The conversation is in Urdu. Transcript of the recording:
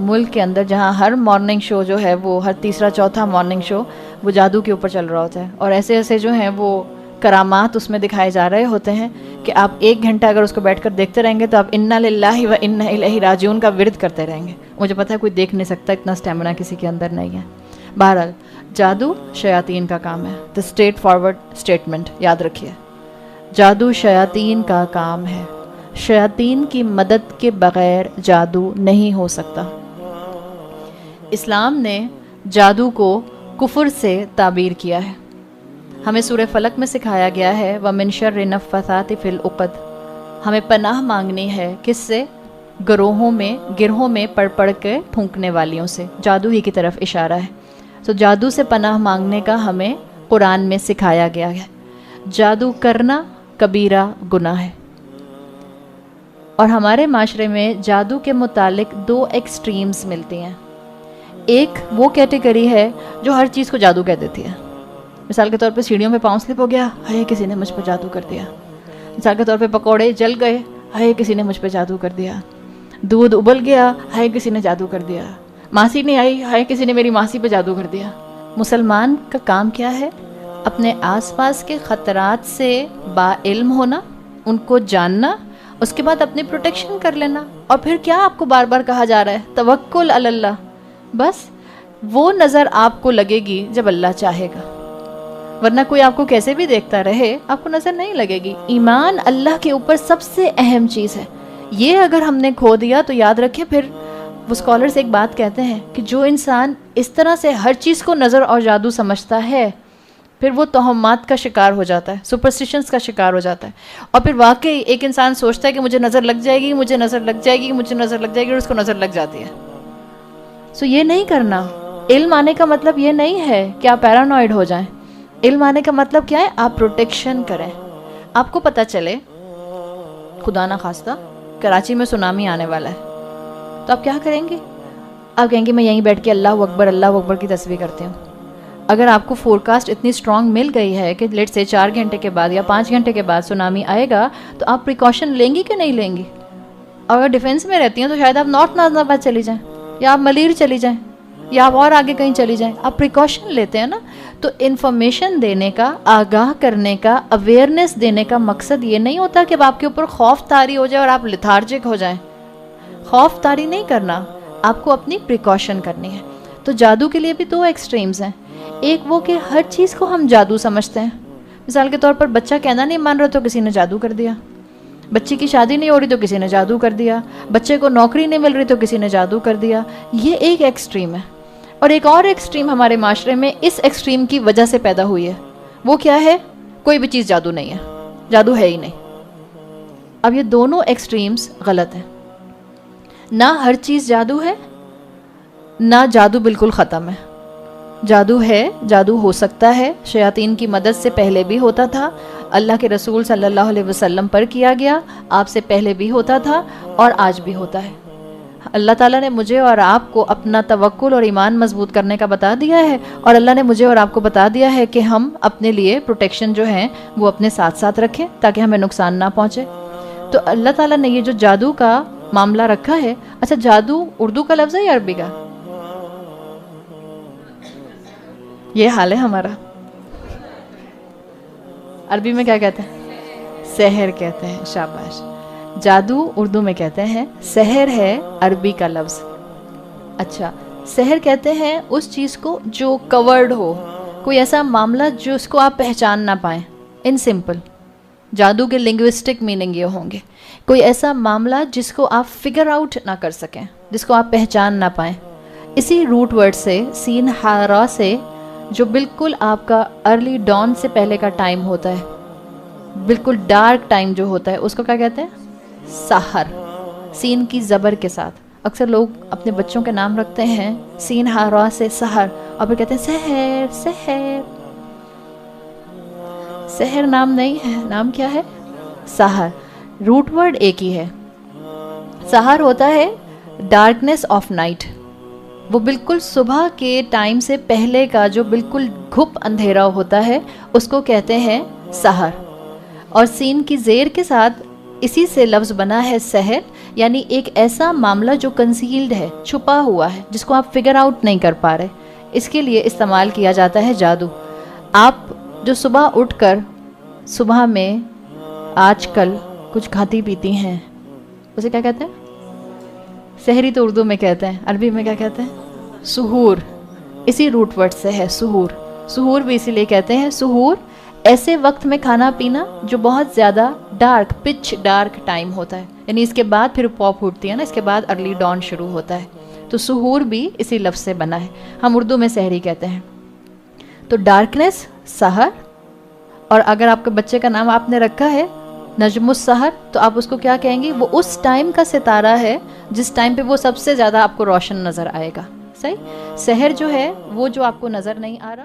ملک کے اندر جہاں ہر مارننگ شو جو ہے وہ ہر تیسرا چوتھا مارننگ شو وہ جادو کے اوپر چل رہا ہوتا ہے، اور ایسے ایسے جو ہیں وہ کرامات اس میں دکھائے جا رہے ہوتے ہیں کہ آپ 1 گھنٹہ اگر اس کو بیٹھ کر دیکھتے رہیں گے تو آپ انا للہ و انا الیہ راجعون کا ورد کرتے رہیں گے. مجھے پتہ ہے کوئی دیکھ نہیں سکتا، اتنا اسٹیمنا کسی کے اندر نہیں ہے. بہرحال جادو شیاطین کا کام ہے. دا اسٹریٹ فارورڈ اسٹیٹمنٹ یاد رکھیے، جادو شیاطین کا کام ہے. شیاطین کی مدد کے بغیر جادو نہیں ہو سکتا. اسلام نے جادو کو کفر سے تعبیر کیا ہے. ہمیں سورہ فلق میں سکھایا گیا ہے وَمِن شَرِّ النَّفَّاثَاتِ فِي الْعُقَدِ. ہمیں پناہ مانگنی ہے کس سے؟ گروہوں میں پڑھ کے پھونکنے والیوں سے. جادو ہی کی طرف اشارہ ہے. تو جادو سے پناہ مانگنے کا ہمیں قرآن میں سکھایا گیا ہے. جادو کرنا کبیرہ گناہ ہے. اور ہمارے معاشرے میں جادو کے متعلق 2 ایکسٹریمز ملتی ہیں. ایک وہ کیٹیگری ہے جو ہر چیز کو جادو کہہ دیتی ہے. مثال کے طور پہ سیڑھیوں پہ پاؤں سلپ ہو گیا، ہائے کسی نے مجھ پہ جادو کر دیا. مثال کے طور پہ پکوڑے جل گئے، ہائے کسی نے مجھ پہ جادو کر دیا. دودھ ابل گیا، ہائے کسی نے جادو کر دیا. ماسی نہیں آئی، ہائے کسی نے میری ماسی پہ جادو کر دیا. مسلمان کا کام کیا ہے؟ اپنے آس پاس کے خطرات سے باعلم ہونا، ان کو جاننا، اس کے بعد اپنی پروٹیکشن کر لینا. اور پھر کیا آپ کو بار بار کہا جا رہا ہے؟ توکل علی اللہ. بس وہ نظر آپ کو لگے گی جب اللہ چاہے گا، ورنہ کوئی آپ کو کیسے بھی دیکھتا رہے آپ کو نظر نہیں لگے گی. ایمان اللہ کے اوپر سب سے اہم چیز ہے. یہ اگر ہم نے کھو دیا تو یاد رکھیں، پھر وہ اسکالرز ایک بات کہتے ہیں کہ جو انسان اس طرح سے ہر چیز کو نظر اور جادو سمجھتا ہے پھر وہ توہمات کا شکار ہو جاتا ہے، سپرسٹیشنز کا شکار ہو جاتا ہے. اور پھر واقعی ایک انسان سوچتا ہے کہ مجھے نظر لگ جائے گی، مجھے نظر لگ جائے گی، مجھے نظر لگ جائے گی، اور اس کو نظر لگ جاتی ہے. سو یہ نہیں کرنا. علم آنے کا مطلب یہ نہیں ہے کہ آپ پیرانوائڈ ہو جائیں. علم آنے کا مطلب کیا ہے؟ آپ پروٹیکشن کریں. آپ کو پتہ چلے خدا نہ خواستہ کراچی میں سونامی آنے والا ہے تو آپ کیا کریں گے؟ آپ کہیں گے میں یہیں بیٹھ کے اللہ اکبر کی تسبیح کرتی ہوں. اگر آپ کو فورکاسٹ اتنی اسٹرانگ مل گئی ہے کہ لیٹ سے 4 گھنٹے کے بعد یا 5 گھنٹے کے بعد سونامی آئے گا تو آپ پریکاشن لیں گی کہ نہیں لیں گی؟ اگر ڈیفینس میں رہتی ہیں تو شاید آپ نارتھ نازم آباد چلی جائیں، یا آپ ملیر چلی جائیں، یا آپ اور آگے کہیں چلی جائیں. آپ پریکاشن لیتے ہیں نا. تو انفارمیشن دینے کا، آگاہ کرنے کا، اویئرنیس دینے کا مقصد یہ نہیں ہوتا کہ اب آپ کے اوپر خوف طاری ہو جائے اور آپ لیتھارجک ہو جائیں. خوف طاری نہیں کرنا، آپ کو اپنی پریکاشن کرنی ہے. تو جادو کے لیے بھی 2 ایکسٹریمز ہیں. ایک وہ کہ ہر چیز کو ہم جادو سمجھتے ہیں. مثال کے طور پر بچہ کہنا نہیں مان رہا تو کسی نے جادو کر دیا. بچے کی شادی نہیں ہو رہی تو کسی نے جادو کر دیا. بچے کو نوکری نہیں مل رہی تو کسی نے جادو کر دیا. یہ ایک ایکسٹریم ہے. اور ایک اور ایکسٹریم ہمارے معاشرے میں اس ایکسٹریم کی وجہ سے پیدا ہوئی ہے. وہ کیا ہے؟ کوئی بھی چیز جادو نہیں ہے، جادو ہے ہی نہیں. اب یہ دونوں ایکسٹریمز غلط ہیں. نہ ہر چیز جادو ہے، نہ جادو بالکل ختم ہے. جادو ہے، جادو ہو سکتا ہے. شیاطین کی مدد سے پہلے بھی ہوتا تھا. اللہ کے رسول صلی اللہ علیہ وسلم پر کیا گیا، آپ سے پہلے بھی ہوتا تھا اور آج بھی ہوتا ہے. اللہ تعالیٰ نے مجھے اور آپ کو اپنا توکل اور ایمان مضبوط کرنے کا بتا دیا ہے، اور اللہ نے مجھے اور آپ کو بتا دیا ہے کہ ہم اپنے لیے پروٹیکشن جو ہیں وہ اپنے ساتھ ساتھ رکھیں تاکہ ہمیں نقصان نہ پہنچے. تو اللہ تعالیٰ نے یہ جو جادو کا معاملہ رکھا ہے. اچھا جادو اردو کا لفظ ہے یا عربی کا؟ یہ حال ہے ہمارا. عربی میں کیا کہتے ہیں؟ سحر کہتے ہیں. شاباش. جادو اردو میں کہتے ہیں، سحر ہے عربی کا لفظ. اچھا، سحر کہتے ہیں اس چیز کو جو کورڈ ہو، کوئی ایسا معاملہ جس کو آپ پہچان نہ پائیں. ان سمپل جادو کے لنگوسٹک میننگ یہ ہوں گے، کوئی ایسا معاملہ جس کو آپ فگر آؤٹ نہ کر سکیں، جس کو آپ پہچان نہ پائیں. اسی روٹ ورڈ سے سین ہارا سے جو بالکل آپ کا ارلی ڈان سے پہلے کا ٹائم ہوتا ہے، بالکل ڈارک ٹائم جو ہوتا ہے، اس کو کیا کہتے ہیں؟ سحر. سین کی زبر کے ساتھ. اکثر لوگ اپنے بچوں کے نام رکھتے ہیں سین ہارا سے سحر، اور پھر کہتے ہیں سحر. سحر سحر نام نہیں ہے. نام کیا ہے؟ سحر. روٹ ورڈ ایک ہی ہے. سحر ہوتا ہے ڈارکنیس آف نائٹ. وہ بالکل صبح کے ٹائم سے پہلے کا جو بالکل گھپ اندھیرا ہوتا ہے اس کو کہتے ہیں سحر. اور سین کی زیر کے ساتھ اسی سے لفظ بنا ہے سحر، یعنی ایک ایسا معاملہ جو کنسیلڈ ہے، چھپا ہوا ہے، جس کو آپ فگر آؤٹ نہیں کر پا رہے، اس کے لیے استعمال کیا جاتا ہے جادو۔ آپ جو صبح اٹھ کر صبح میں آج کل کچھ کھاتی پیتی ہیں، اسے کیا کہتے ہیں؟ سحری تو اردو میں کہتے ہیں، عربی میں کیا کہتے ہیں؟ سحور، اسی روٹ ورڈ سے ہے سحور۔ سحور بھی اسی لیے کہتے ہیں۔ سحور ایسے وقت میں کھانا پینا جو بہت زیادہ ڈارک، پچ ڈارک ٹائم ہوتا ہے، یعنی اس کے بعد پھر پاپ اٹھتی ہے نا، اس کے بعد ارلی ڈان شروع ہوتا ہے، تو سحور بھی اسی لفظ سے بنا ہے، ہم اردو میں سحری کہتے ہیں۔ تو ڈارکنیس، سحر، اور اگر آپ کے بچے کا نام آپ نے رکھا ہے نجم السحر تو آپ اس کو کیا کہیں گی؟ وہ اس ٹائم کا ستارہ ہے جس ٹائم پہ وہ سب سے زیادہ آپ کو روشن نظر آئے گا۔ صحیح؟ سحر جو ہے وہ جو آپ کو نظر نہیں آ رہا